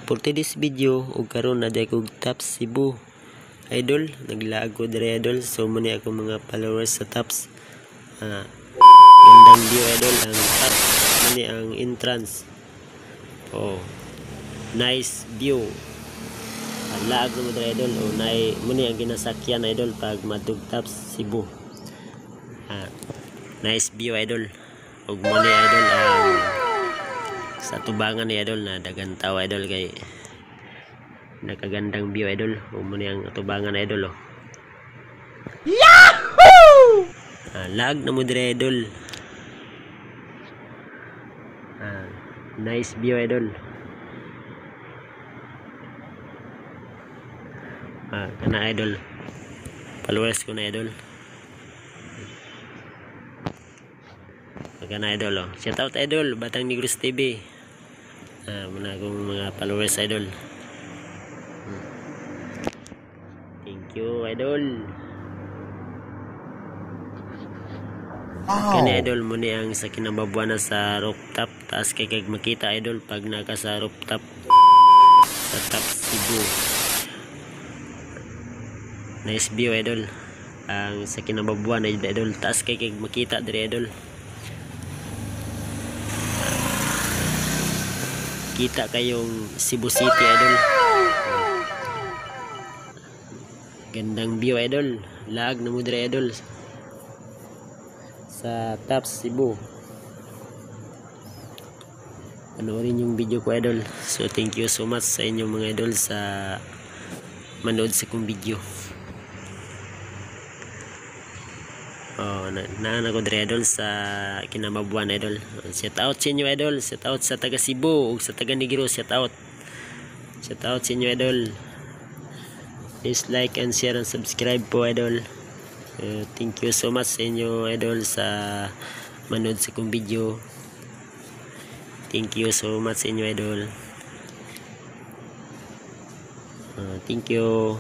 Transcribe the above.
for today's video ug karon na day kog Tops Cebu idol, naglaag ko dire idol. So muni ako mga followers sa Tops. Gandang view idol ang Tops, muni ang entrance. Oh, nice view. Laag mo dire idol. Oh, muni ang ginasakyan idol pag madug Tops Cebu. Nice view idol. Ug muni idol ang sa tubangan ni idol na dagan tao idol kay nakagandang view idol. Muni ang tubangan idol. Oh, yahoo! Lag na mo dire idol. Nice view idol. Kana idol, followers ko na idol. Kana idol. Oh, shout out idol Batang Negros TV. Muna akong mga followers idol. Thank you idol. Kani idol muni ang sa kinababuana sa rooftop. Taas kay kag makita idol pag naka sa rooftop sa Tops Cebu. Nice view idol. Ang sa kinababuana idol, taas kay kag makita dire idol. Kita kayong Cebu City idol. Gandang view idol. Lag na mo dire idol sa Tops Cebu. Panoorin yung video ko idol. So thank you so much sa inyong mga idol sa manood sa kong video. Oh, naan ako dire idol sa kinamabuan idol. Shout out sa inyo idol. Shout out sa taga Cebu ug sa taga Negros. Shout out sa inyo idol. Please like and share and subscribe po idol. Thank you so much sa inyo idol sa manood sa kong video. Thank you so much sa inyo idol. Thank you.